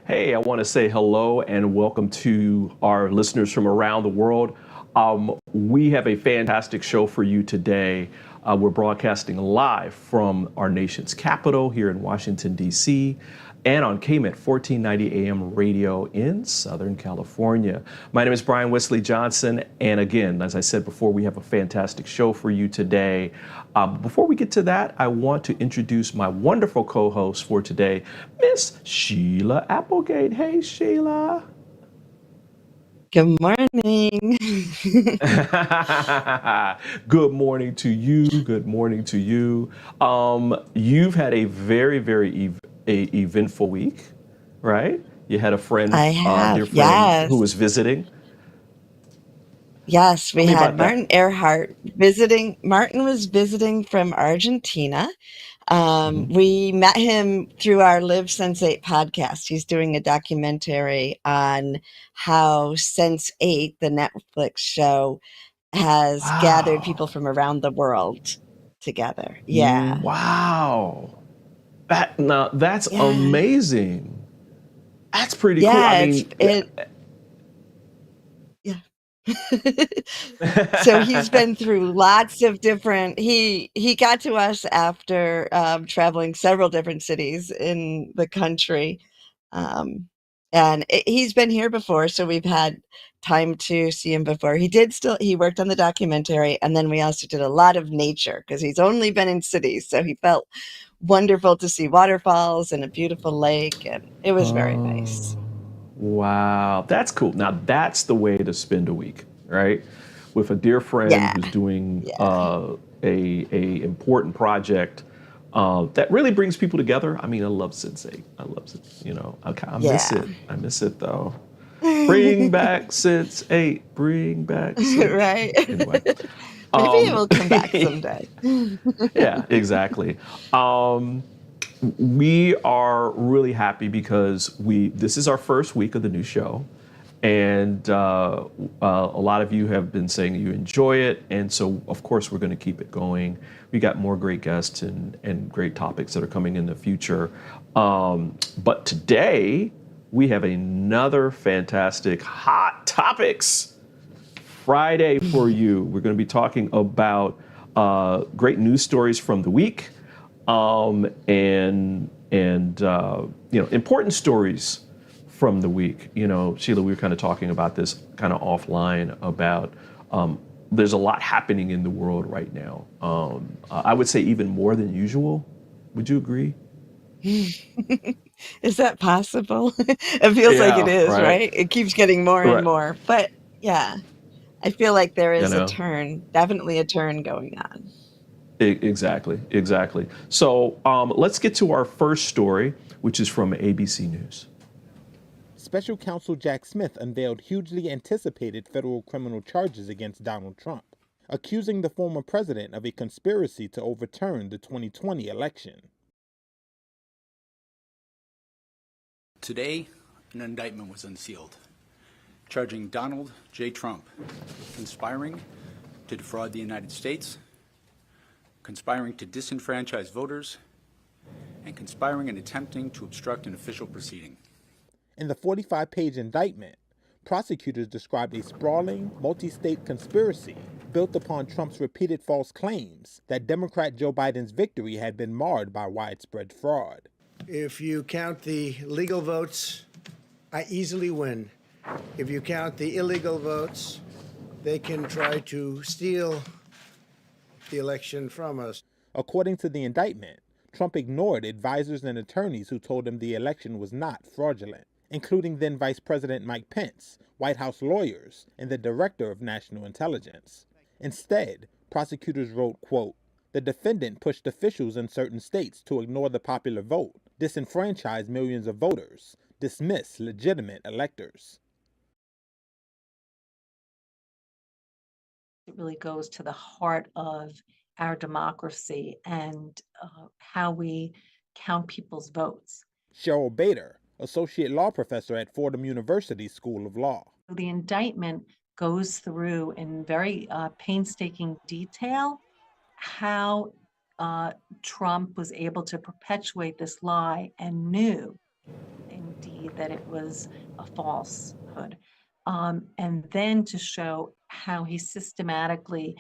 Hey, I want to say hello and welcome to our listeners from around the world. We have a fantastic show for you today. We're broadcasting live from our nation's capital here in Washington, D.C., and on KMET 1490 AM radio in Southern California. My name is Brian Westley Johnson, and again, as I said before, we have a fantastic show for you today. Before we get to that, I want to introduce my wonderful co-host for today, Miss Sheila Applegate. Hey, Sheila. Good morning. Good morning to you. Good morning to you. You've had a very eventful week, right? You had a friend, I have, dear friend, who yes. was visiting. Yes, Tell we me had about that. Martin Earhart visiting. Martin was visiting from Argentina. Hmm. We met him through our Live Sense8 podcast. He's doing a documentary on how Sense8, the Netflix show, has gathered people Wow. from around the world together. Yeah. Wow. That's Yeah. amazing. That's pretty cool. I Yeah, mean, yeah. So he's been through lots of different he got to us after traveling several different cities in the country. He's been here before, so we've had time to see him before. He worked on the documentary, and then we also did a lot of nature because he's only been in cities, so he felt wonderful to see waterfalls and a beautiful lake, and it was very nice. oh, wow. That's cool. Now, that's the way to spend a week, right? With a dear friend Yeah, who's doing yeah, a important project that really brings people together. I mean, I love Sense8. I love it. I miss yeah. it. I miss it though. Bring back Sense8. Bring back Sense. Right. Anyway, Maybe it um, will come back someday. yeah, exactly. Um, we are really happy because this is our first week of the new show, and a lot of you have been saying you enjoy it, and so of course we're going to keep it going. We got more great guests and great topics that are coming in the future. But today we have another fantastic hot topics Friday for you. We're going to be talking about great news stories from the week, and important stories from the week. Sheila, we were kind of talking about this kind of offline about there's a lot happening in the world right now. I would say even more than usual. Would you agree? Is that possible? It feels like it Yeah. is, Right. right? It keeps getting more and Right. more. But yeah, I feel like there You is a know. turn, definitely a turn going on. Exactly. So let's get to our first story, which is from ABC News. Special Counsel Jack Smith unveiled hugely anticipated federal criminal charges against Donald Trump, accusing the former president of a conspiracy to overturn the 2020 election. Today, an indictment was unsealed, charging Donald J. Trump conspiring to defraud the United States, conspiring to disenfranchise voters, and conspiring and attempting to obstruct an official proceeding. In the 45-page indictment, prosecutors described a sprawling, multi-state conspiracy built upon Trump's repeated false claims that Democrat Joe Biden's victory had been marred by widespread fraud. If you count the legal votes, I easily win. If you count the illegal votes, they can try to steal the election from us. According to the indictment, Trump ignored advisors and attorneys who told him the election was not fraudulent, including then Vice President Mike Pence, White House lawyers, and the Director of National Intelligence. Instead, prosecutors wrote, quote, "The defendant pushed officials in certain states to ignore the popular vote, disenfranchise millions of voters, dismiss legitimate electors." It really goes to the heart of our democracy and how we count people's votes. Cheryl Bader, associate law professor at Fordham University School of Law. The indictment goes through in very painstaking detail how Trump was able to perpetuate this lie and knew indeed see that it was a falsehood. And then to show how he systematically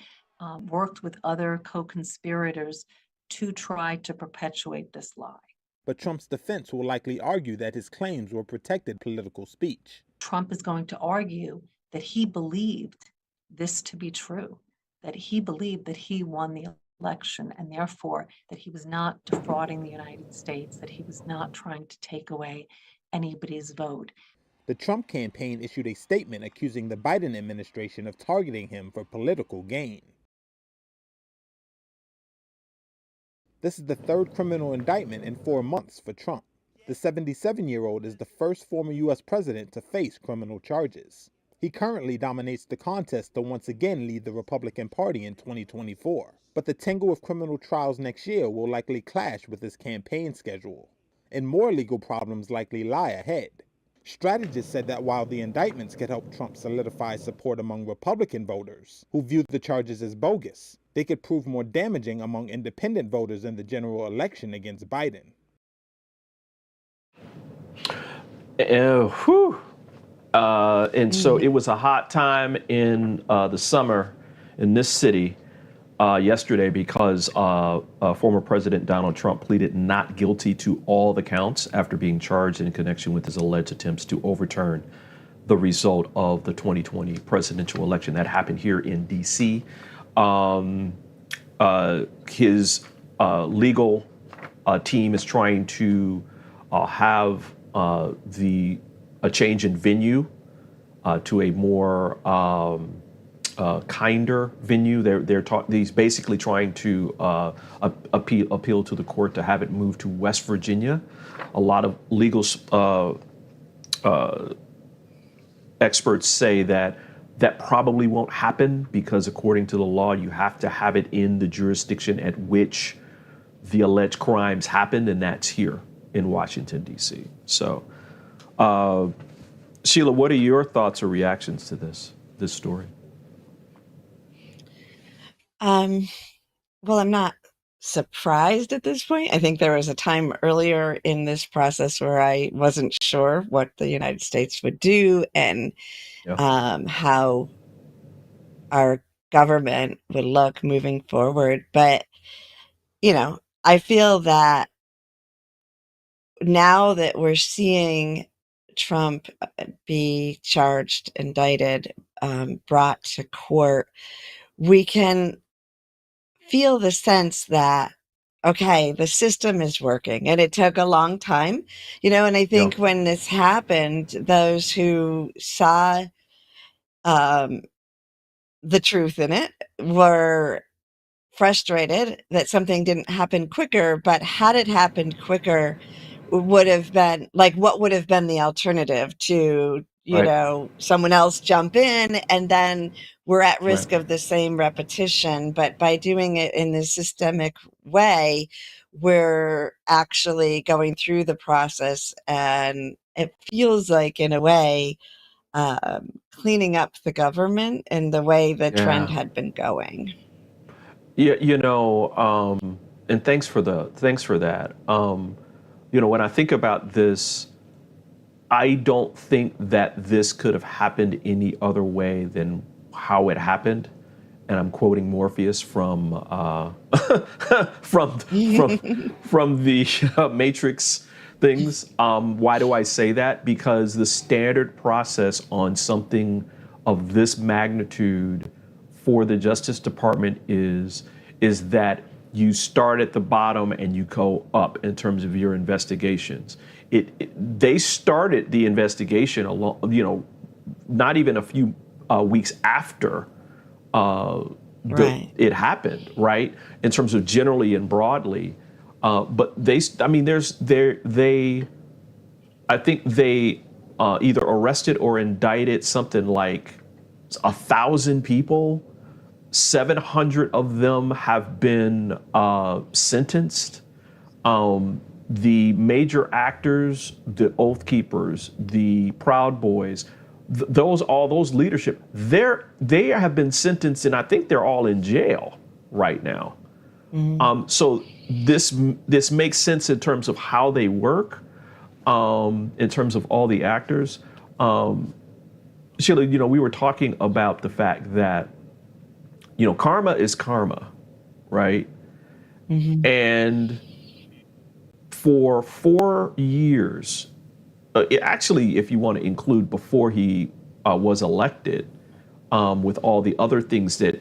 worked with other co-conspirators to try to perpetuate this lie. But Trump's defense will likely argue that his claims were protected political speech. Trump is going to argue that he believed this to be true, that he believed that he won the election and therefore that he was not defrauding the United States, that he was not trying to take away anybody's vote. The Trump campaign issued a statement accusing the Biden administration of targeting him for political gain. This is the third criminal indictment in 4 months for Trump. The 77-year-old is the first former U.S. president to face criminal charges. He currently dominates the contest to once again lead the Republican Party in 2024. But the tangle of criminal trials next year will likely clash with his campaign schedule, and more legal problems likely lie ahead. Strategists said that while the indictments could help Trump solidify support among Republican voters who viewed the charges as bogus, they could prove more damaging among independent voters in the general election against Biden. And so it was a hot time in the summer in this city yesterday because former President Donald Trump pleaded not guilty to all the counts after being charged in connection with his alleged attempts to overturn the result of the 2020 presidential election that happened here in D.C. His legal team is trying to have a change in venue to a more kinder venue. He's basically trying to appeal to the court to have it moved to West Virginia. A lot of legal experts say that probably won't happen because according to the law, you have to have it in the jurisdiction at which the alleged crimes happened, and that's here in Washington, D.C. So, Sheila, what are your thoughts or reactions to this story? Well, I'm not surprised at this point. I think there was a time earlier in this process where I wasn't sure what the United States would do and how our government would look moving forward. But, I feel that now that we're seeing Trump be charged, indicted, brought to court, we can feel the sense that, okay, the system is working, and it took a long time, and I think when this happened, those who saw the truth in it were frustrated that something didn't happen quicker, but had it happened quicker, would have been like, what would have been the alternative to, someone else jump in, and then we're at risk of the same repetition. But by doing it in this systemic way, we're actually going through the process, and it feels like, in a way, cleaning up the government in the way the trend had been going. Yeah, and thanks for that. When I think about this, I don't think that this could have happened any other way than how it happened. And I'm quoting Morpheus from from the Matrix things. Why do I say that? Because the standard process on something of this magnitude for the Justice Department is that you start at the bottom and you go up in terms of your investigations. They started the investigation not even a few weeks after it happened, right? In terms of generally and broadly, but I think they either arrested or indicted something like 1,000 people. 700 of them have been sentenced. The major actors, the Oath Keepers, the Proud Boys, all those leadership, they have been sentenced, and I think they're all in jail right now. So this makes sense in terms of how they work. in terms of all the actors. Sheila, we were talking about the fact that, karma is karma, right? Mhm. And for 4 years, actually, if you want to include before he was elected, with all the other things that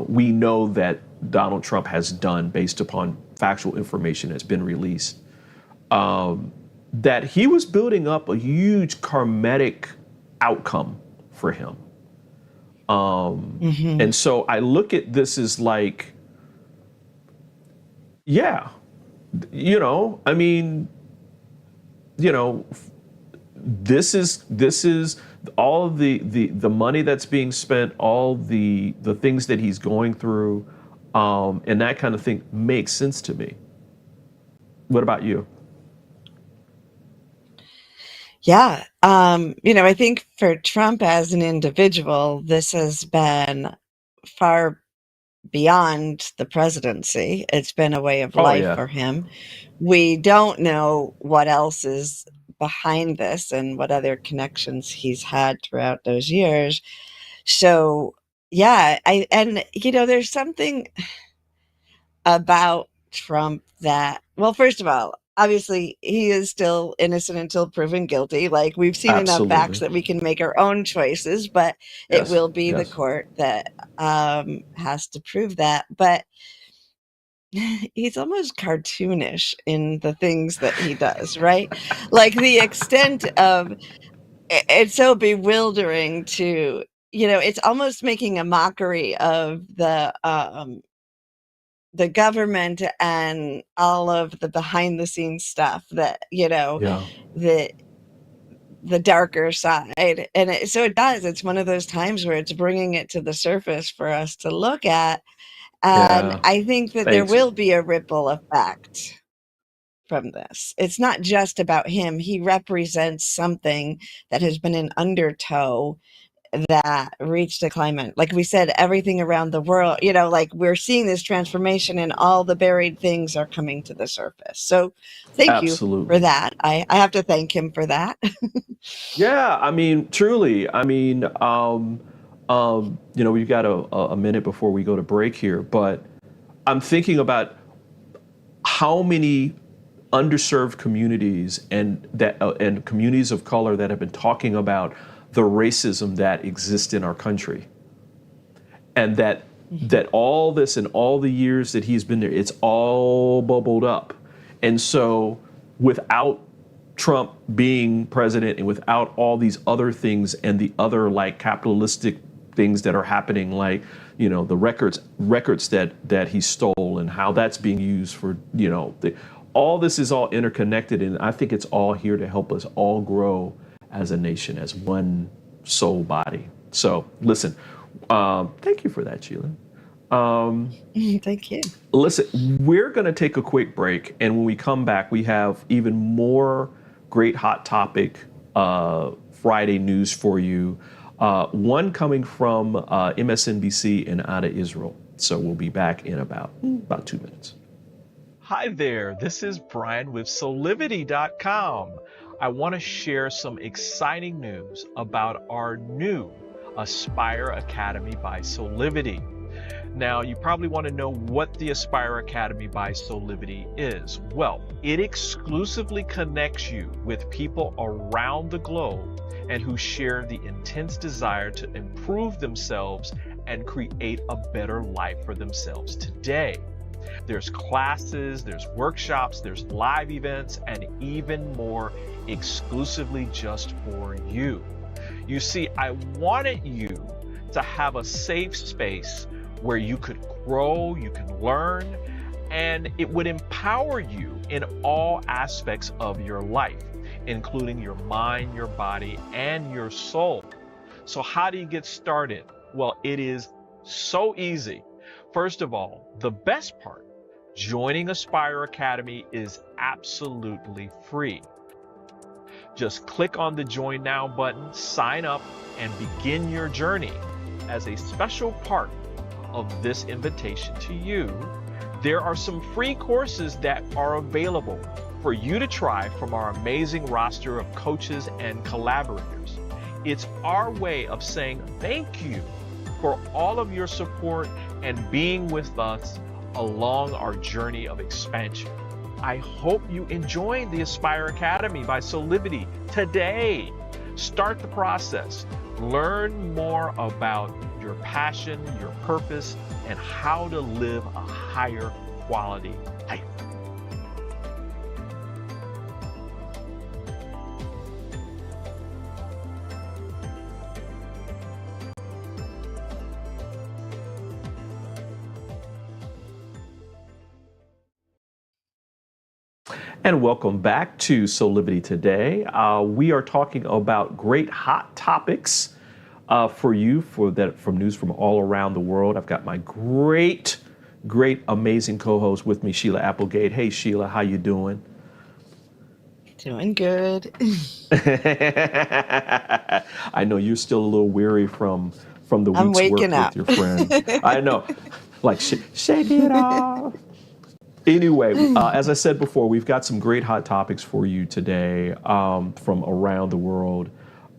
we know that Donald Trump has done based upon factual information that's been released, that he was building up a huge karmatic outcome for him. Mhm. And so I look at this as like, yeah, I mean, this is all of the money that's being spent, all the things that he's going through, and that kind of thing makes sense to me. What about you? Yeah. I think for Trump as an individual, this has been far beyond the presidency. It's been a way of Oh life yeah, for him. We don't know what else is behind this and what other connections he's had throughout those years. So, yeah, there's something about Trump that, well, first of all, obviously he is still innocent until proven guilty. Like, we've seen enough facts absolutely. that we can make our own choices, but it Yes, will be the yes, court that has to prove that. But he's almost cartoonish in the things that he does, right? Like the extent of it's so bewildering to, it's almost making a mockery of the government and all of the behind the scenes stuff that, yeah, the the darker side. And so it does. It's one of those times where it's bringing it to the surface for us to look at. And yeah. I think that there Thanks. will be a ripple effect from this. It's not just about him. He represents something that has been an undertow that reached a climate. Like we said, everything around the world, like we're seeing this transformation and all the buried things are coming to the surface. So thank you for Absolutely. that. I have to thank him for that. Yeah, I mean, truly. I mean, we've got a minute before we go to break here, but I'm thinking about how many underserved communities and communities of color that have been talking about the racism that exists in our country, and that all this and all the years that he's been there, it's all bubbled up. And so without Trump being president and without all these other things and the other like capitalistic things that are happening, like, the records that he stole and how that's being used for, all this is all interconnected. And I think it's all here to help us all grow as a nation, as one soul body. So listen, thank you for that, Sheila. Thank you. Listen, we're going to take a quick break. And when we come back, we have even more great hot topic Friday news for you. One coming from MSNBC and out of Israel. So we'll be back in about 2 minutes. Hi there, this is Brian with SOULIVITY.com. I want to share some exciting news about our new Aspire Academy by SOULIVITY. Now, you probably want to know what the Aspire Academy by SOULIVITY is. Well, it exclusively connects you with people around the globe and who share the intense desire to improve themselves and create a better life for themselves today. There's classes, there's workshops, there's live events, and even more exclusively just for you. You see, I wanted you to have a safe space where you could grow, you can learn, and it would empower you in all aspects of your life, including your mind, your body, and your soul. So how do you get started? Well, it is so easy. First of all, the best part, joining Aspire Academy is absolutely free. Just click on the Join Now button, sign up, and begin your journey. As a special part of this invitation to you, there are some free courses that are available for you to try from our amazing roster of coaches and collaborators. It's our way of saying thank you for all of your support and being with us along our journey of expansion. I hope you enjoyed the Aspire Academy by SOULIVITY today. Start the process. Learn more about your passion, your purpose, and how to live a higher quality life. And welcome back to SOULIVITY Today. We are talking about great hot topics for you from news from all around the world. I've got my great, amazing co-host with me, Sheila Applegate. Hey, Sheila, how you doing? Doing good. I know you're still a little weary from the I'm week's work waking up. with your friends. I know, like shake it off. Anyway, as I said before, we've got some great hot topics for you today from around the world.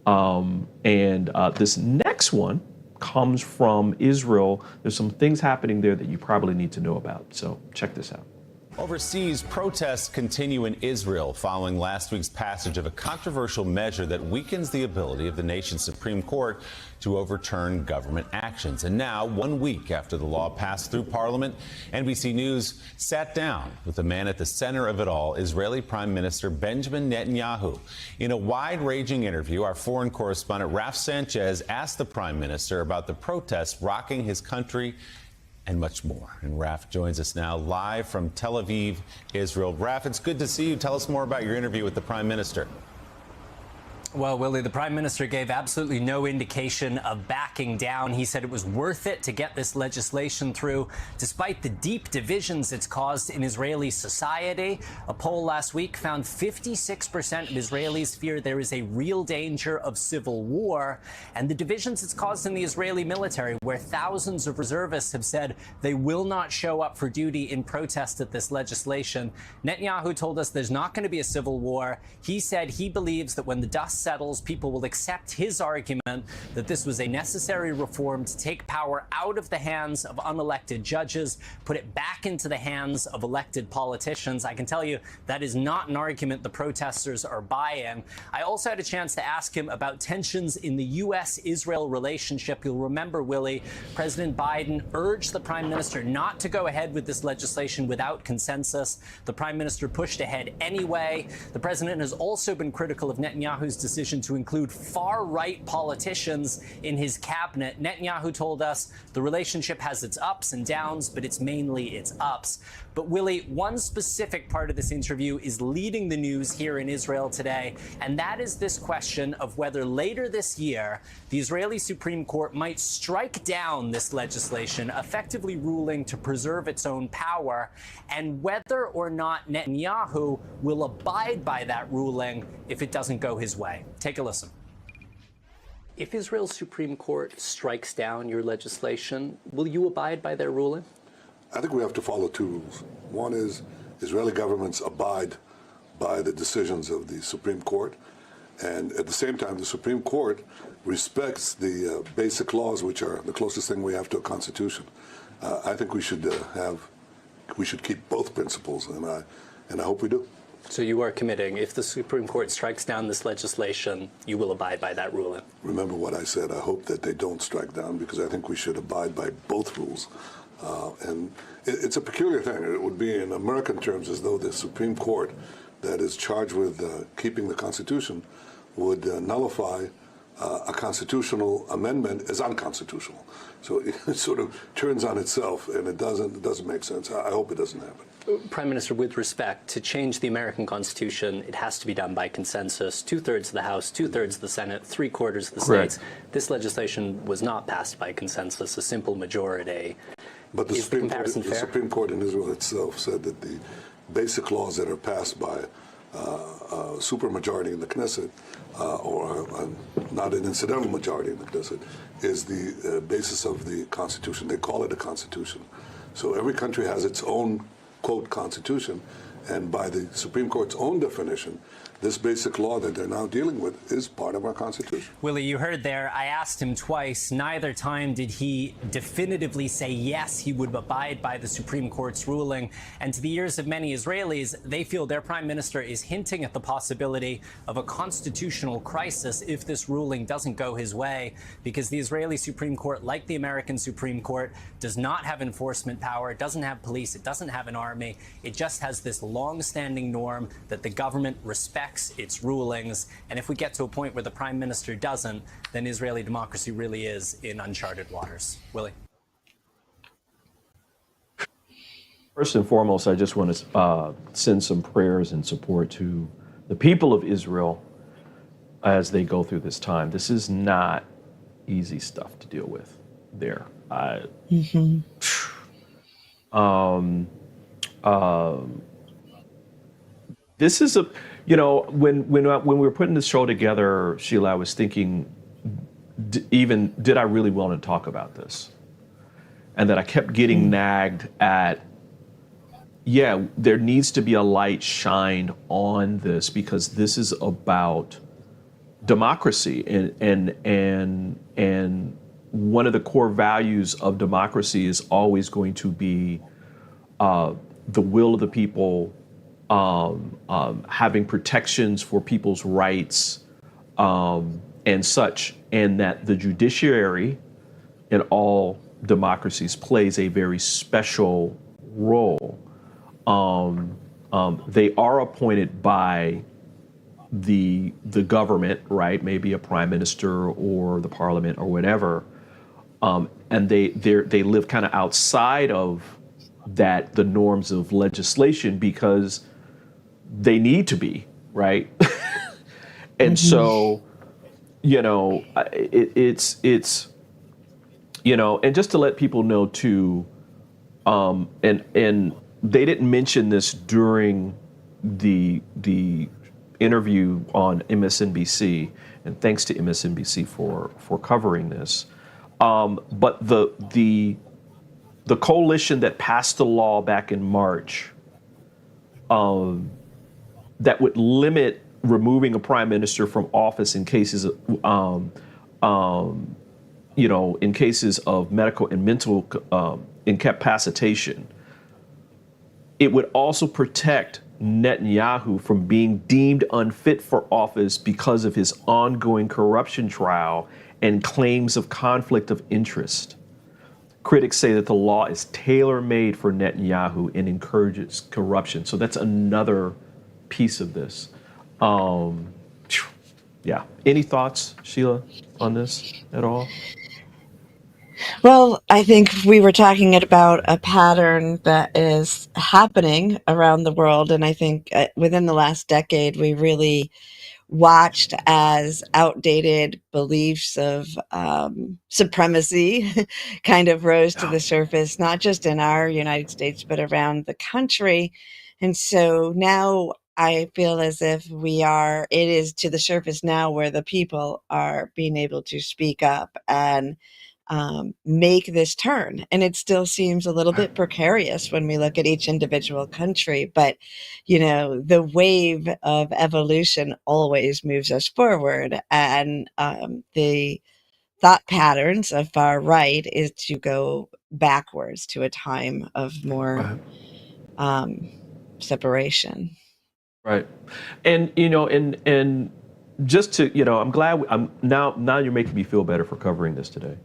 And this next one comes from Israel. There's some things happening there that you probably need to know about. So check this out. Overseas, protests continue in Israel following last week's passage of a controversial measure that weakens the ability of the nation's Supreme Court to overturn government actions. And now, 1 week after the law passed through Parliament, NBC News sat down with the man at the center of it all, Israeli Prime Minister Benjamin Netanyahu. In a wide-ranging interview, our foreign correspondent Raf Sanchez asked the Prime Minister about the protests rocking his country and much more. And Raf joins us now live from Tel Aviv, Israel. Raf, it's good to see you. Tell us more about your interview with the Prime Minister. Well, Willie, the Prime Minister gave absolutely no indication of backing down. He said it was worth it to get this legislation through, despite the deep divisions it's caused in Israeli society. A poll last week found 56% of Israelis fear there is a real danger of civil war. And the divisions it's caused in the Israeli military, where thousands of reservists have said they will not show up for duty in protest at this legislation. Netanyahu told us there's not going to be a civil war. He said he believes that when the dust settles, people will accept his argument that this was a necessary reform to take power out of the hands of unelected judges, put it back into the hands of elected politicians. I can tell you that is not an argument the protesters are buying. I also had a chance to ask him about tensions in the U.S.-Israel relationship. You'll remember, Willie, President Biden urged the Prime Minister not to go ahead with this legislation without consensus. The Prime Minister pushed ahead anyway. The President has also been critical of Netanyahu's decision to include far-right politicians in his cabinet. Netanyahu told us the relationship has its ups and downs, but it's mainly its ups. But Willie, one specific part of this interview is leading the news here in Israel today, and that is this question of whether later this year the Israeli Supreme Court might strike down this legislation, effectively ruling to preserve its own power, and whether or not Netanyahu will abide by that ruling if it doesn't go his way. Take a listen. If Israel's Supreme Court strikes down your legislation, will you abide by their ruling? I think we have to follow two rules. One is Israeli governments abide by the decisions of the Supreme Court, and at the same time, the Supreme Court respects the basic laws, which are the closest thing we have to a constitution. I think we should keep both principles, and I hope we do. So you are committing, if the Supreme Court strikes down this legislation, you will abide by that ruling? Remember what I said. I hope that they don't strike down, because I think we should abide by both rules. And it's a peculiar thing. It would be in American terms as though the Supreme Court that is charged with keeping the Constitution would nullify a constitutional amendment as unconstitutional. So it sort of turns on itself, and it doesn't make sense. I hope it doesn't happen. Prime Minister, with respect, to change the American Constitution, it has to be done by consensus. 2/3 of the House, 2/3 of the Senate, 3/4 of the states. This legislation was not passed by consensus, a simple majority. But the Supreme Court in Israel itself said that the basic laws that are passed by a supermajority in the Knesset, or not an incidental majority in the Knesset, is the basis of the Constitution. They call it a Constitution. So every country has its own, quote, Constitution, And by the Supreme Court's own definition, this basic law that they're now dealing with is part of our Constitution. Willie, you heard there, I asked him twice. Neither time did he definitively say yes, he would abide by the Supreme Court's ruling. And to the ears of many Israelis, they feel their prime minister is hinting at the possibility of a constitutional crisis if this ruling doesn't go his way, because the Israeli Supreme Court, like the American Supreme Court, does not have enforcement power, it doesn't have police, it doesn't have an army. It just has this long-standing norm that the government respects its rulings. And if we get to a point where the prime minister doesn't, then Israeli democracy really is in uncharted waters. Willie. First and foremost, I just want to send some prayers and support to the people of Israel as they go through this time. This is not easy stuff to deal with there. This is a, you know, when we were putting this show together, Sheila, I was thinking, did I really want to talk about this? And that I kept getting nagged at, yeah, there needs to be a light shined on this because this is about democracy, and one of the core values of democracy is always going to be the will of the people, having protections for people's rights, and such, and that the judiciary in all democracies plays a very special role. They are appointed by the government, right? Maybe a prime minister or the parliament or whatever, and they live kind of outside of that, the norms of legislation, because they need to be, right? And so, you know, it's you know, and just to let people know too, and they didn't mention this during the interview on MSNBC, and thanks to MSNBC for covering this. But the coalition that passed the law back in March, that would limit removing a prime minister from office in cases of, you know, in cases of medical and mental incapacitation. It would also protect Netanyahu from being deemed unfit for office because of his ongoing corruption trial and claims of conflict of interest. Critics say that the law is tailor-made for Netanyahu and encourages corruption. So that's another piece of this. Yeah. Any thoughts, Sheila, on this at all? Well, I think we were talking about a pattern that is happening around the world. And I think within the last decade, we really watched as outdated beliefs of supremacy kind of rose to the surface, not just in our United States, but around the country. And so now I feel as if it is to the surface now where the people are being able to speak up and make this turn. And it still seems a little bit precarious when we look at each individual country. But, you know, the wave of evolution always moves us forward. And the thought patterns of far right is to go backwards to a time of more separation. Right. And, you know, and just to, you know, I'm glad now you're making me feel better for covering this today.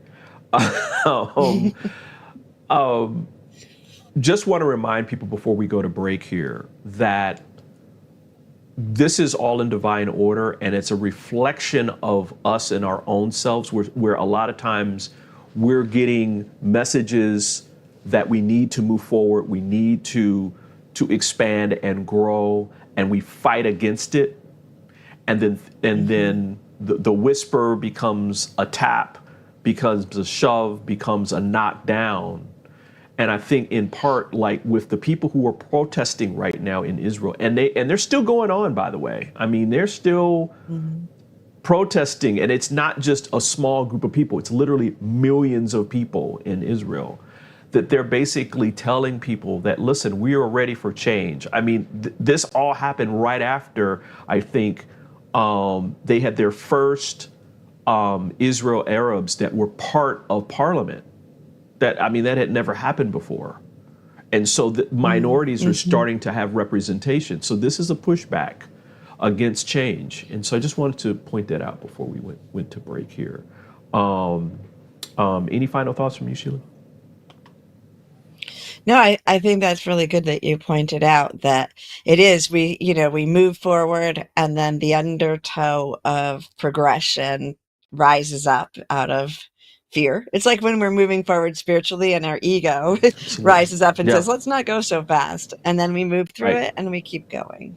Just want to remind people before we go to break here that this is all in divine order, and it's a reflection of us and our own selves, where a lot of times we're getting messages that we need to move forward, we need to expand and grow, and we fight against it, and then the whisper becomes a tap, becomes a shove, becomes a knockdown. And I think in part, like with the people who are protesting right now in Israel, and they're still going on, by the way. I mean, they're still protesting, and it's not just a small group of people. It's literally millions of people in Israel that they're basically telling people that, listen, we are ready for change. I mean, this all happened right after, I think, they had their first Israel Arabs that were part of parliament. That had never happened before. And so the minorities are starting to have representation. So this is a pushback against change. And so I just wanted to point that out before we went to break here. Any final thoughts from you, Sheila? No, I think that's really good that you pointed out that it is, we move forward and then the undertow of progression rises up out of fear. It's like when we're moving forward spiritually and our ego rises up and says, let's not go so fast. And then we move through it and we keep going.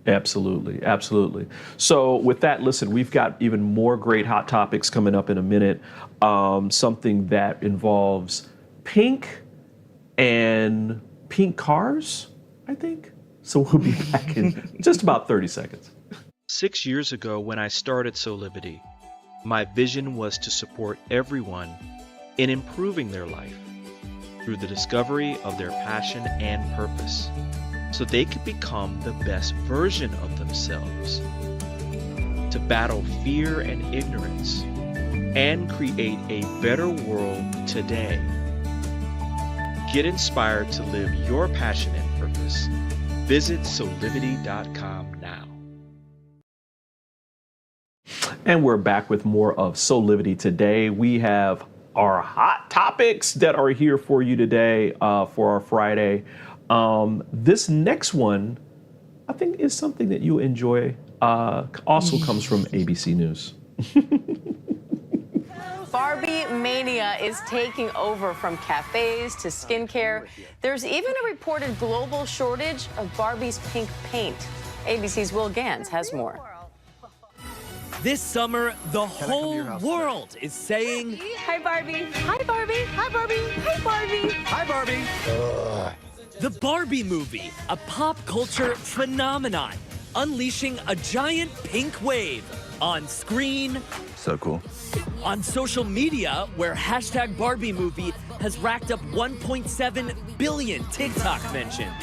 Absolutely. Absolutely. So with that, listen, we've got even more great hot topics coming up in a minute. Something that involves pink and pink cars, I think. So we'll be back in just about 30 seconds. 6 years ago, when I started SOULIVITY, my vision was to support everyone in improving their life through the discovery of their passion and purpose, so they could become the best version of themselves, to battle fear and ignorance, and create a better world today. Get inspired to live your passion and purpose. Visit soulivity.com now. And we're back with more of SOULIVITY Today. We have our hot topics that are here for you today for our Friday. This next one, I think, is something that you enjoy. Also comes from ABC News. Barbie mania is taking over from cafes to skincare. There's even a reported global shortage of Barbie's pink paint. ABC's Will Gans has more. This summer, the whole world is saying, Hi, Barbie. Hi, Barbie. Hi, Barbie. Hi, Barbie. Hi, Barbie. The Barbie movie, a pop culture phenomenon, unleashing a giant pink wave on screen. So cool. On social media, where hashtag Barbie movie has racked up 1.7 billion TikTok mentions.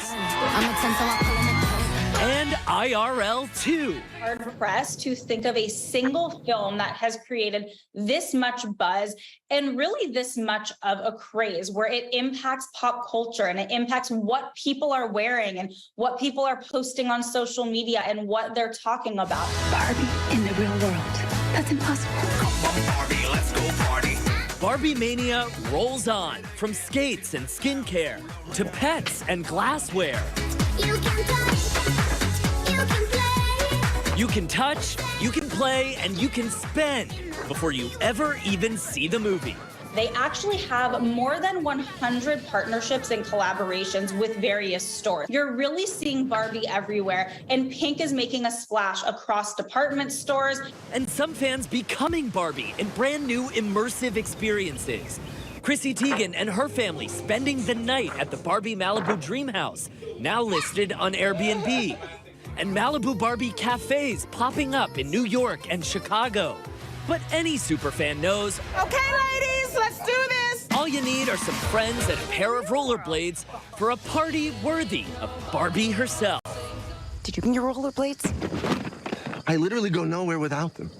And IRL too. Hard pressed to think of a single film that has created this much buzz and really this much of a craze, where it impacts pop culture and it impacts what people are wearing and what people are posting on social media and what they're talking about. Barbie in the real world. That's impossible. Come on, Barbie, let's go party. Barbie mania rolls on, from skates and skincare to pets and glassware. You can touch, you can play. You can touch, you can play, and you can spend before you ever even see the movie. They actually have more than 100 partnerships and collaborations with various stores. You're really seeing Barbie everywhere, and pink is making a splash across department stores. And some fans becoming Barbie in brand new immersive experiences. Chrissy Teigen and her family spending the night at the Barbie Malibu Dream House, now listed on Airbnb. And Malibu Barbie cafes popping up in New York and Chicago. But any superfan knows, okay, ladies, let's do this. All you need are some friends and a pair of rollerblades for a party worthy of Barbie herself. Did you bring your rollerblades? I literally go nowhere without them.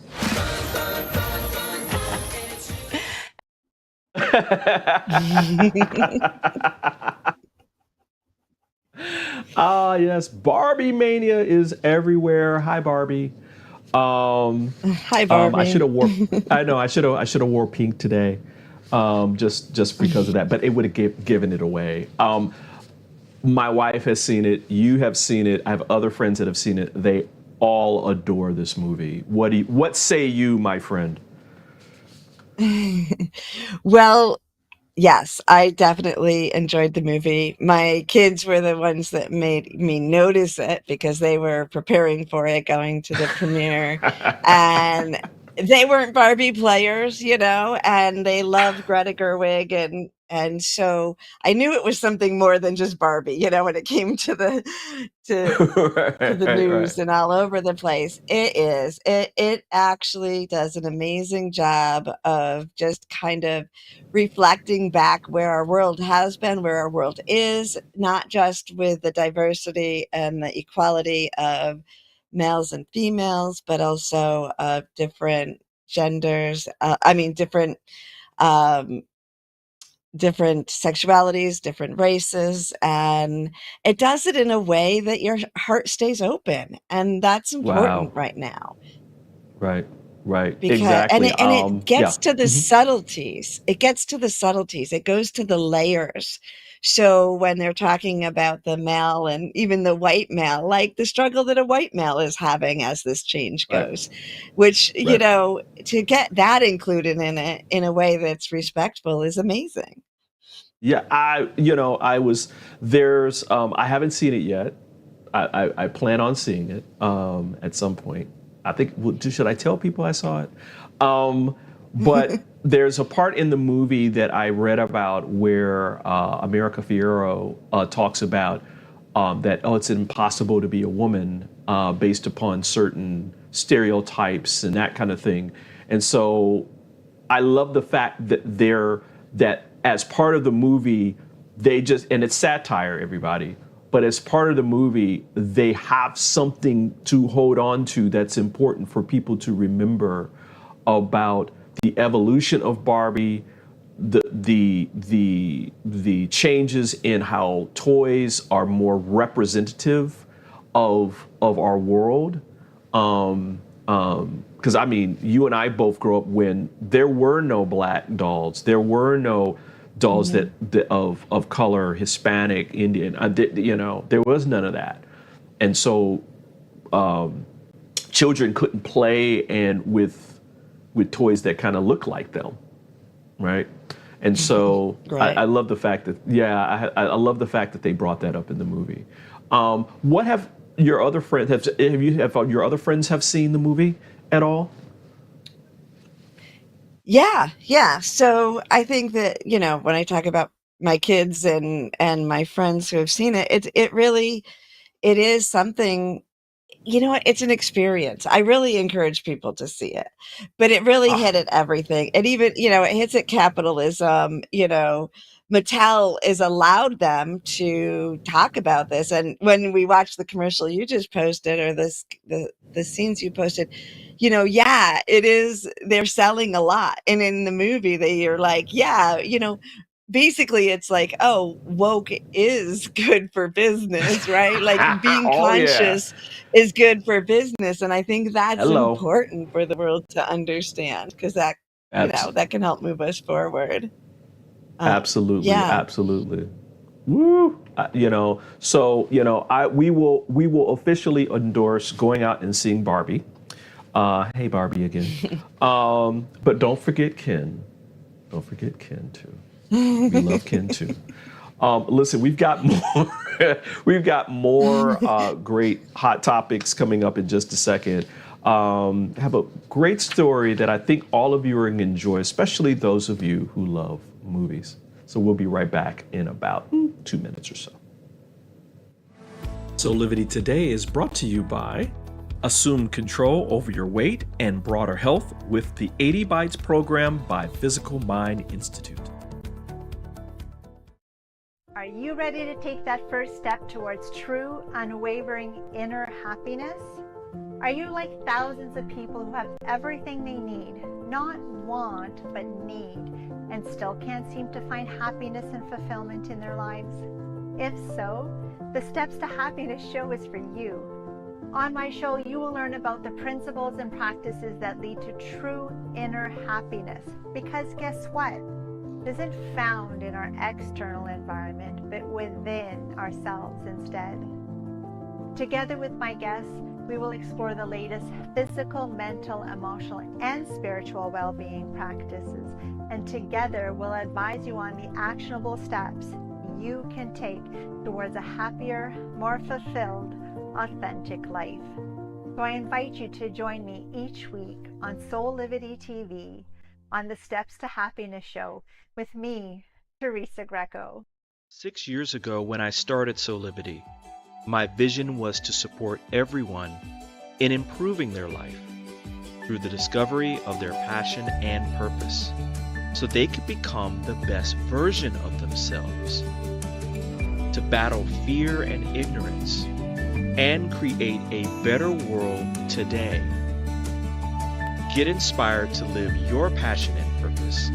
Ah, yes, Barbie mania is everywhere. Hi, Barbie. Hi, Barbie. I should have wore. I know I should have wore pink today, just because of that. But it would have given it away. My wife has seen it. You have seen it. I have other friends that have seen it. They all adore this movie. What say you, my friend? Well, yes, I definitely enjoyed the movie. My kids were the ones that made me notice it because they were preparing for it, going to the premiere. And they weren't Barbie players, and they loved Greta Gerwig And so I knew it was something more than just Barbie, when it came to the to the news and all over the place. It is. It actually does an amazing job of just kind of reflecting back where our world has been, where our world is, not just with the diversity and the equality of males and females, but also of different genders. Um, different sexualities, different races, and it does it in a way that your heart stays open, and that's Wow. important right now. Right. Because and Exactly. it Yeah. gets to the subtleties. It gets to the subtleties. It goes to the layers. So when they're talking about the male and even the white male, like the struggle that a white male is having as this change Right. goes, which, Right. to get that included in it in a way that's respectful is amazing. Yeah, I haven't seen it yet. I plan on seeing it at some point. I think, should I tell people I saw it? But there's a part in the movie that I read about where America Ferrero talks about that, it's impossible to be a woman based upon certain stereotypes and that kind of thing. And so I love the fact that that as part of the movie, and it's satire, everybody, but as part of the movie, they have something to hold on to that's important for people to remember about the evolution of Barbie, the changes in how toys are more representative of our world. Because you and I both grew up when there were no black dolls, there were no dolls that of color, Hispanic, Indian. There was none of that, and so children couldn't play with toys that kind of look like them, right? And so Right. I love the fact that I love the fact that they brought that up in the movie. What have your other friends have your other friends have seen the movie at all? Yeah. So I think that, when I talk about my kids and my friends who have seen it, it is something, it's an experience. I really encourage people to see it, but it really hit at everything. And even, it hits at capitalism. Mattel is allowed them to talk about this. And when we watch the commercial you just posted, or the scenes you posted, it is, they're selling a lot. And in the movie, you're like, basically it's like, oh, woke is good for business, right? Like being Oh yeah. conscious is good for business. And I think that's Hello. important for the world to understand, because that, that can help move us forward. Absolutely. Yeah. Absolutely. Woo. We will officially endorse going out and seeing Barbie. Hey, Barbie again. But don't forget Ken. Don't forget Ken too. We love Ken too. Listen, we've got more great hot topics coming up in just a second. Have a great story that I think all of you are going to enjoy, especially those of you who love movies. So we'll be right back in about 2 minutes or so. SOULIVITY Today is brought to you by Assume control over your weight and broader health with the 80 Bites program by Physical Mind Institute. Are you ready to take that first step towards true, unwavering inner happiness? Are you like thousands of people who have everything they need, not want, but need, and still can't seem to find happiness and fulfillment in their lives? If so, the Steps to Happiness show is for you. On my show, you will learn about the principles and practices that lead to true inner happiness. Because guess what? It isn't found in our external environment, but within ourselves instead. Together with my guests, we will explore the latest physical, mental, emotional, and spiritual well-being practices. And together, we'll advise you on the actionable steps you can take towards a happier, more fulfilled, authentic life. So I invite you to join me each week on SOULIVITY TV on the Steps to Happiness show with me, Teresa Greco. 6 years ago, when I started SOULIVITY, my vision was to support everyone in improving their life through the discovery of their passion and purpose, so they could become the best version of themselves, to battle fear and ignorance, and create a better world today. Get inspired to live your passion and purpose.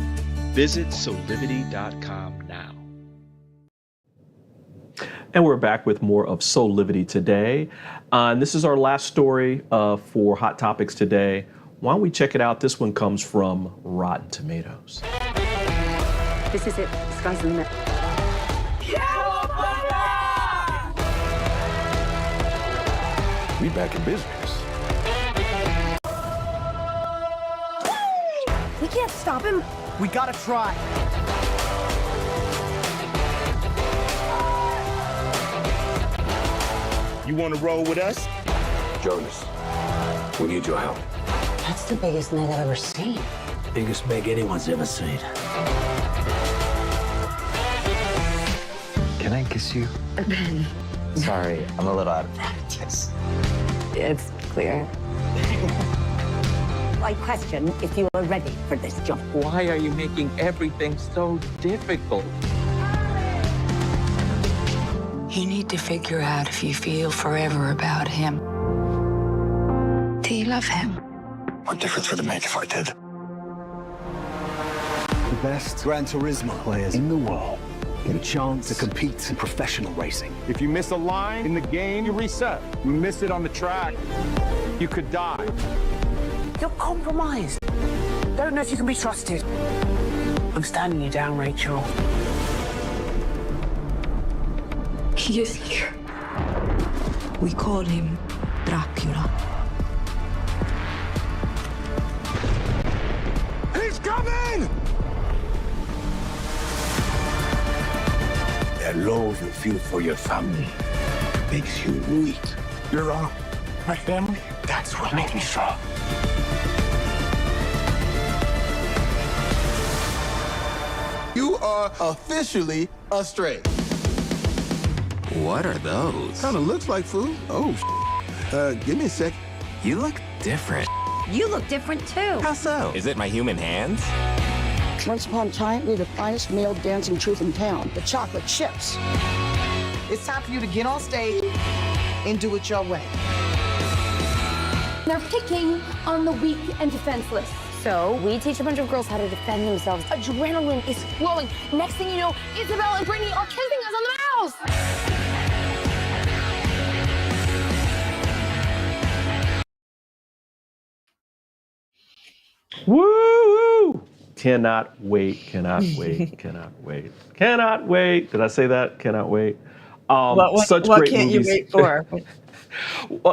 Visit SOULIVITY.com now. And we're back with more of SOULIVITY Today. And this is our last story for Hot Topics today. Why don't we check it out? This one comes from Rotten Tomatoes. This is it. The sky's the limit. We back in business. We can't stop him. We gotta try. You want to roll with us? Jonas, we need your help. That's the biggest net I've ever seen. Biggest meg anyone's ever seen. Can I kiss you? Ben. Sorry, I'm a little out of practice. It's clear. I question if you are ready for this job. Why are you making everything so difficult? You need to figure out if you feel forever about him. Do you love him? What difference would it make if I did? The best Gran Turismo players in the world get a chance to compete in professional racing. If you miss a line in the game, you reset. You miss it on the track, you could die. You're compromised. Don't know if you can be trusted. I'm standing you down, Rachel. He is here. We call him Dracula. He's coming! That love you feel for your family makes you weak. You're wrong. My family, that's what makes me strong. You are officially a stray. What are those? Kind of looks like food. Oh, give me a sec. You look different. You look different too. How so? Is it my human hands? Once upon a time, we were the finest male dancing troupe in town, the Chocolate Chips. It's time for you to get on stage and do it your way. They're picking on the weak and defenseless. So we teach a bunch of girls how to defend themselves. Adrenaline is flowing. Next thing you know, Isabel and Brittany are kissing us on the mouth. Woo! Cannot wait, cannot wait, cannot wait, cannot wait. Did I say that? Cannot wait. Such what great can't movies. you wait for?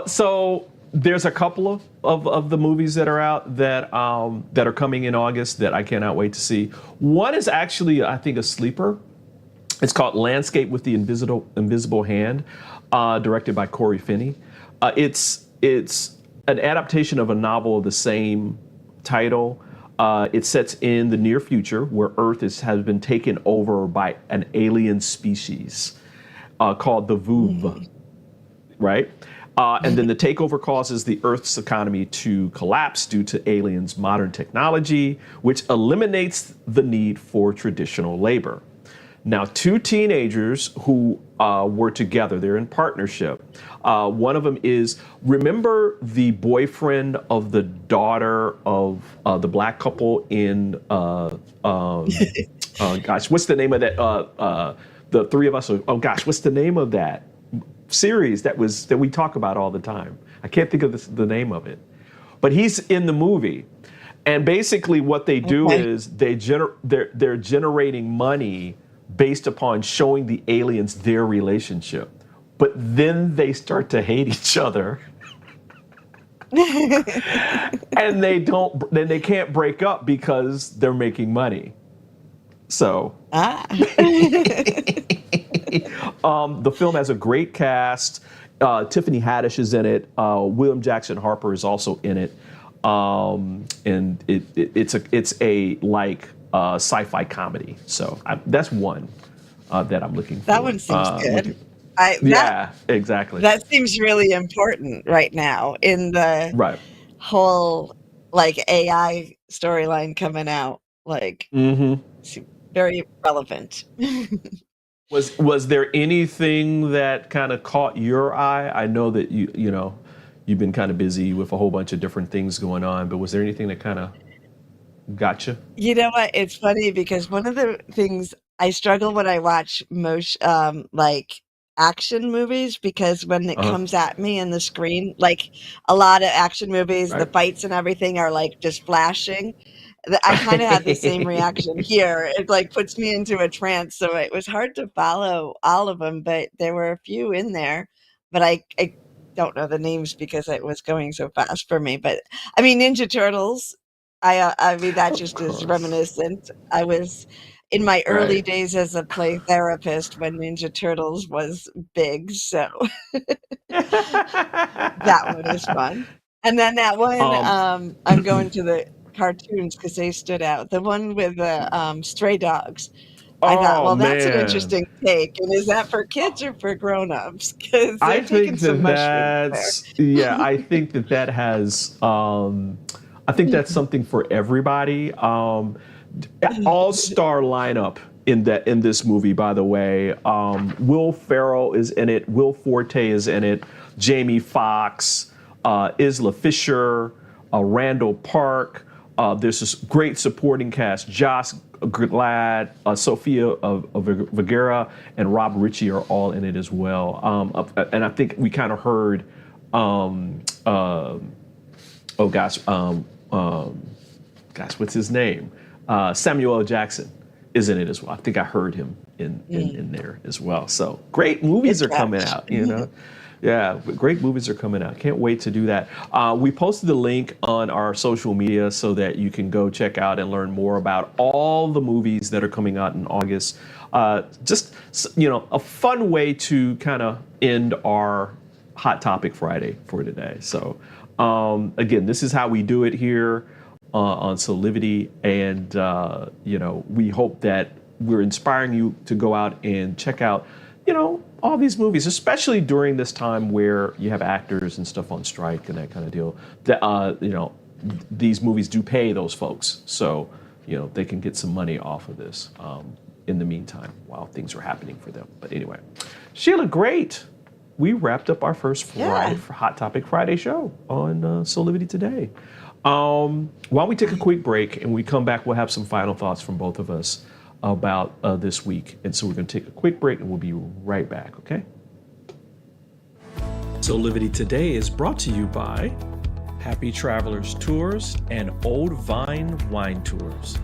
So there's a couple of the movies that are out that are coming in August that I cannot wait to see. One is actually, I think, a sleeper. It's called Landscape with the Invisible Hand, directed by Corey Finney. It's an adaptation of a novel of the same title. It sets in the near future where Earth has been taken over by an alien species called the Vuv, right? And then the takeover causes the Earth's economy to collapse due to aliens' modern technology, which eliminates the need for traditional labor. Now, two teenagers who were together, they're in partnership. One of them is, remember the boyfriend of the daughter of the black couple in, gosh, what's the name of that? The three of us, what's the name of that series that we talk about all the time? I can't think of the name of it. But he's in the movie. And basically what they do is they're generating money based upon showing the aliens their relationship. But then they start to hate each other. And they can't break up because they're making money. So the film has a great cast. Tiffany Haddish is in it. William Jackson Harper is also in it. And it's a like sci-fi comedy. So that's one that I'm looking for. That one seems good. Exactly. That seems really important right now in the Right. whole like AI storyline coming out. Like, very relevant. Was there anything that kind of caught your eye? I know that you've been kind of busy with a whole bunch of different things going on, but was there anything that kind of got you? You know what? It's funny because one of the things I struggle when I watch most like action movies, because when it comes at me in the screen, like a lot of action movies, the fights and everything are like just flashing. I kind of had the same reaction here. It like puts me into a trance. So it was hard to follow all of them, but there were a few in there. But I don't know the names because it was going so fast for me. But I mean, Ninja Turtles. I mean, that just is reminiscent. I was in my early days as a play therapist when Ninja Turtles was big, so that one is fun. And then that one, I'm going to the cartoons because they stood out. The one with the stray dogs. I thought, Oh well, that's an man. interesting take. And is that for kids or for grown-ups? Because I they're taking think some mushrooms there. I think that has I think that's something for everybody. All-star lineup in this movie, by the way. Will Ferrell is in it. Will Forte is in it. Jamie Foxx, Isla Fisher, Randall Park. There's this great supporting cast. Josh Gad, Sofia Vergara, and Rob Ritchie are all in it as well. And I think we kind of heard, what's his name? Samuel L. Jackson is in it as well. I think I heard him in there as well. So great movies are coming out, Yeah, great movies are coming out. Can't wait to do that. We posted the link on our social media so that you can go check out and learn more about all the movies that are coming out in August. Just, a fun way to kind of end our Hot Topic Friday for today. So, again, this is how we do it here on SOULIVITY. And, we hope that we're inspiring you to go out and check out, all these movies, especially during this time where you have actors and stuff on strike and that kind of deal. These movies do pay those folks, so they can get some money off of this in the meantime while things are happening for them. But anyway, Sheila, great. We wrapped up our first Hot Topic Friday show on SOULIVITY Today. While we take a quick break and we come back, we'll have some final thoughts from both of us about this week. And so we're going to take a quick break and we'll be right back, okay? SOULIVITY Today is brought to you by Happy Travelers Tours and Old Vine Wine Tours.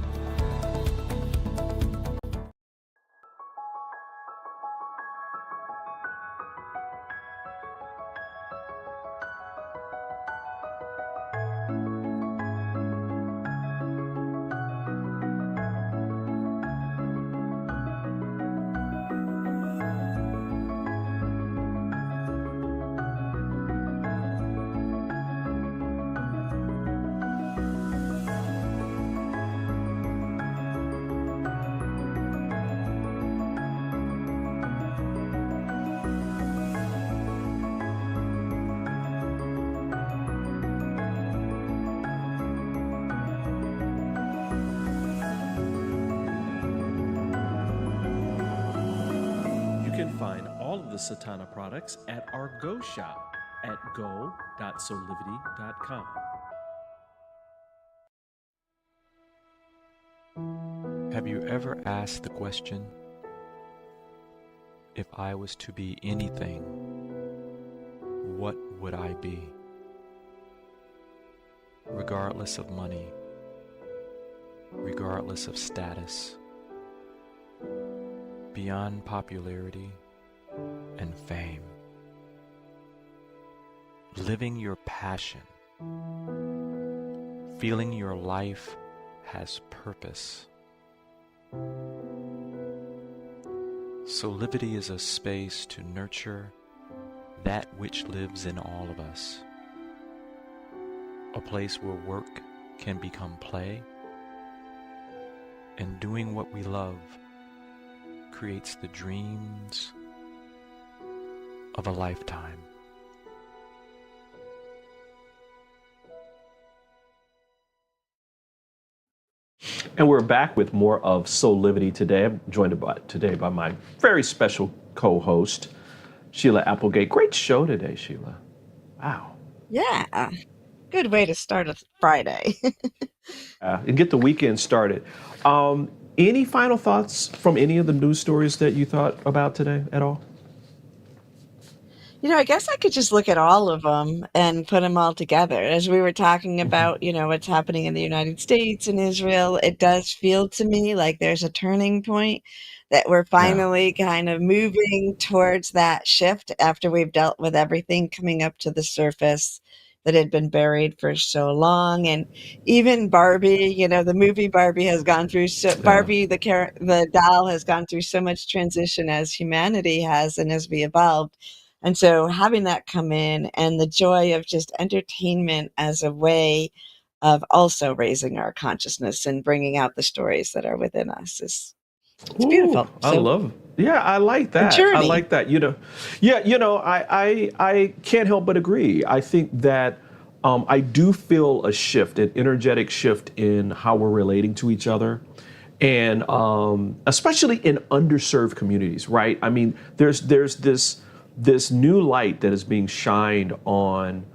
Satana products at our Go shop at go.soulivity.com. Have you ever asked the question, if I was to be anything, what would I be? Regardless of money, regardless of status, beyond popularity and fame, living your passion, feeling your life has purpose. SOULIVITY is a space to nurture that which lives in all of us, a place where work can become play, and doing what we love creates the dreams of a lifetime. And we're back with more of SOULIVITY Today. I'm joined today by my very special co-host, Sheila Applegate. Great show today, Sheila. Wow. Yeah. Good way to start a Friday. And get the weekend started. Any final thoughts from any of the news stories that you thought about today at all? I guess I could just look at all of them and put them all together. As we were talking about, what's happening in the United States and Israel, it does feel to me like there's a turning point, that we're finally kind of moving towards that shift after we've dealt with everything coming up to the surface that had been buried for so long. And even Barbie, the movie Barbie has gone through Barbie, the doll, has gone through so much transition as humanity has and as we evolved. And so having that come in and the joy of just entertainment as a way of also raising our consciousness and bringing out the stories that are within us it's beautiful. I love it. Yeah, I like that. I like that. I can't help but agree. I think that I do feel a shift, an energetic shift in how we're relating to each other. And especially in underserved communities, right? I mean, there's this new light that is being shined on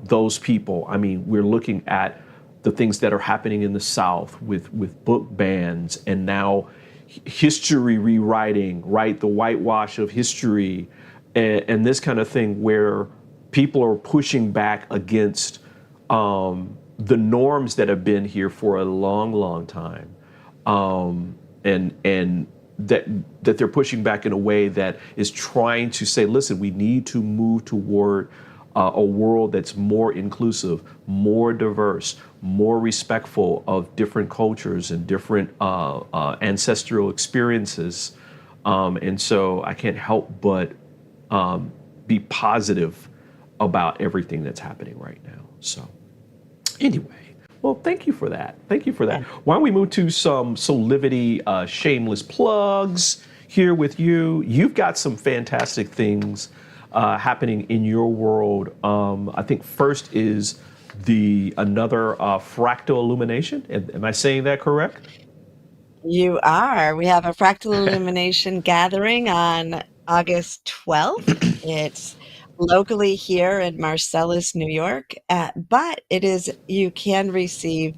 those people. I mean, we're looking at the things that are happening in the South with book bans and now history rewriting, right? The whitewash of history and this kind of thing, where people are pushing back against the norms that have been here for a long, long time. And that they're pushing back in a way that is trying to say, listen, we need to move toward a world that's more inclusive, more diverse, more respectful of different cultures and different ancestral experiences. And so I can't help but be positive about everything that's happening right now. So anyway. Well, thank you for that. Thank you for that. Why don't we move to some SOULIVITY shameless plugs here with you. You've got some fantastic things happening in your world. I think first is another fractal illumination. Am I saying that correct? You are. We have a fractal illumination gathering on August 12th. It's locally here in Marcellus, New York, but you can receive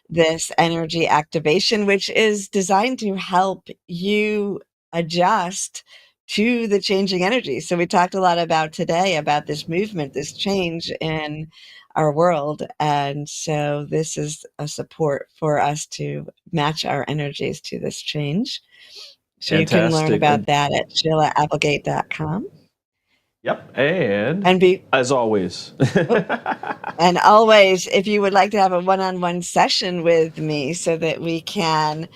this energy activation, which is designed to help you adjust to the changing energy. So we talked a lot about today about this movement, this change in our world. And so this is a support for us to match our energies to this change. So you can learn about that at SheilaApplegate.com. Yep, and as always. And always, if you would like to have a one-on-one session with me so that we can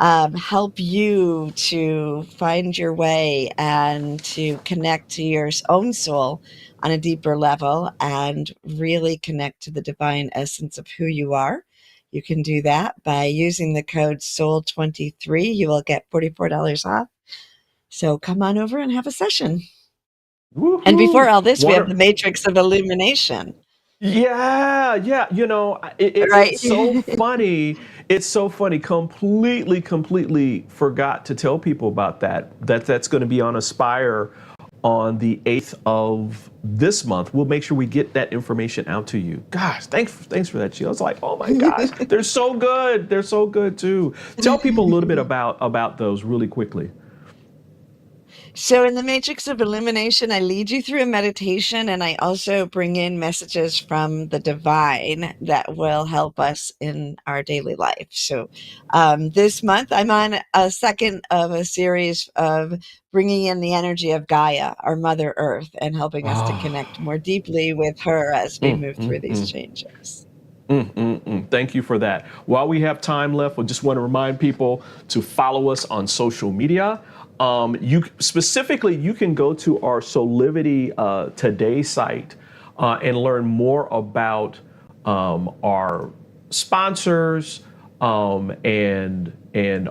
help you to find your way and to connect to your own soul on a deeper level and really connect to the divine essence of who you are, you can do that by using the code SOUL23. You will get $44 off. So come on over and have a session. Woo-hoo. And before all this, we have the Matrix of Illumination. Yeah. It's so funny. It's so funny. Completely forgot to tell people about that. That's going to be on Aspire on the 8th of this month. We'll make sure we get that information out to you. Gosh, thanks for that, Sheila. I was like, oh my gosh, they're so good. They're so good too. Tell people a little bit about those really quickly. So in the Matrix of Illumination, I lead you through a meditation, and I also bring in messages from the divine that will help us in our daily life. So this month, I'm on a second of a series of bringing in the energy of Gaia, our Mother Earth, and helping us to connect more deeply with her as we move through these changes. Thank you for that. While we have time left, we just want to remind people to follow us on social media. You can go to our SOULIVITY Today site and learn more about our sponsors, and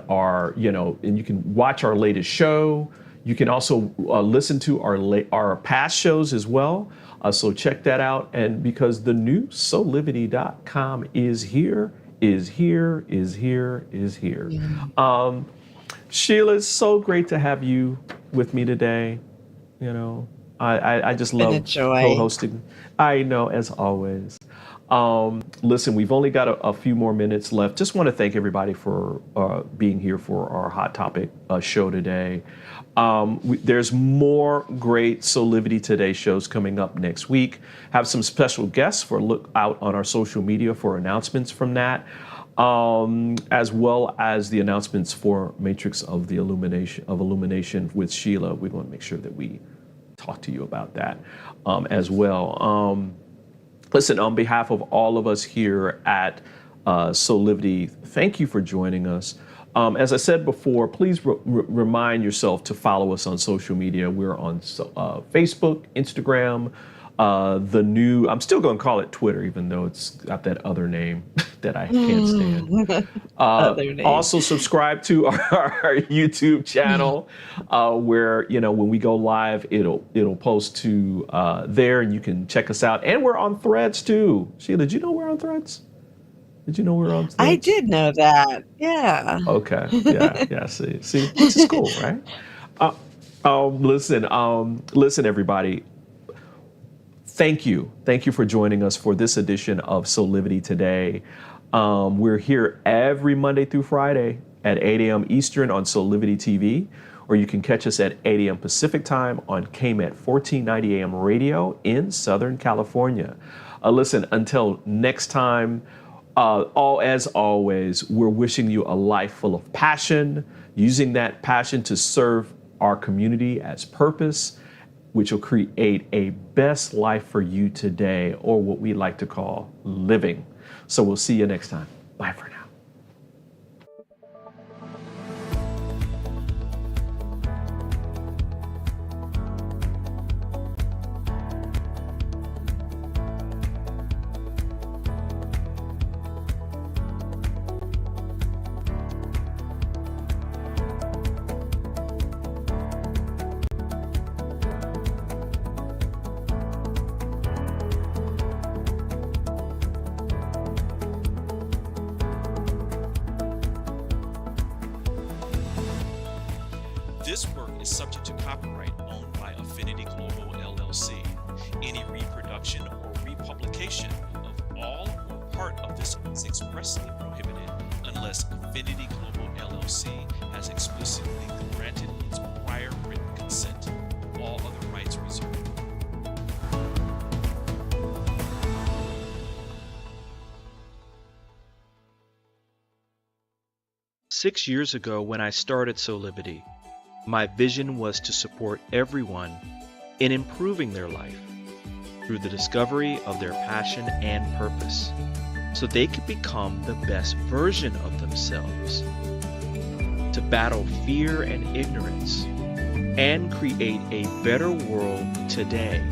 our, and you can watch our latest show. You can also listen to our past shows as well. So check that out. And because the new SOULIVITY.com is here. Yeah. Sheila, it's so great to have you with me today. I just been a love joy. co-hosting. I know, as always. Listen, we've only got a few more minutes left. Just want to thank everybody for being here for our Hot Topic show today. There's more great SOULIVITY Today shows coming up next week. Have some special guests for look out on our social media for announcements from that, as well as the announcements for Matrix of the Illumination with Sheila. We want to make sure that we talk to you about that as well. Listen, on behalf of all of us here at SOULIVITY, thank you for joining us. As I said before, please remind yourself to follow us on social media. We're on Facebook, Instagram, I'm still going to call it Twitter, even though it's got that other name that I can't stand. Also subscribe to our YouTube channel, where, when we go live, it'll post to there, and you can check us out. And we're on Threads too. Sheila, did you know we're on Threads? Did you know we're on Threads? I did know that. Yeah. Okay. Yeah. See, this is cool, right? Listen, everybody. Thank you for joining us for this edition of SOULIVITY Today. We're here every Monday through Friday at 8 a.m. Eastern on SOULIVITY TV, or you can catch us at 8 a.m. Pacific time on KMET 1490 AM radio in Southern California. Listen, until next time, as always, we're wishing you a life full of passion, using that passion to serve our community as purpose, which will create a best life for you today, or what we like to call living. So we'll see you next time. Bye for now. This work is subject to copyright owned by Affinity Global LLC. Any reproduction or republication of all or part of this is expressly prohibited unless Affinity Global LLC has explicitly granted its prior written consent. All other rights reserved. Six years ago, when I started SOULIVITY, my vision was to support everyone in improving their life through the discovery of their passion and purpose, so they could become the best version of themselves, to battle fear and ignorance, and create a better world today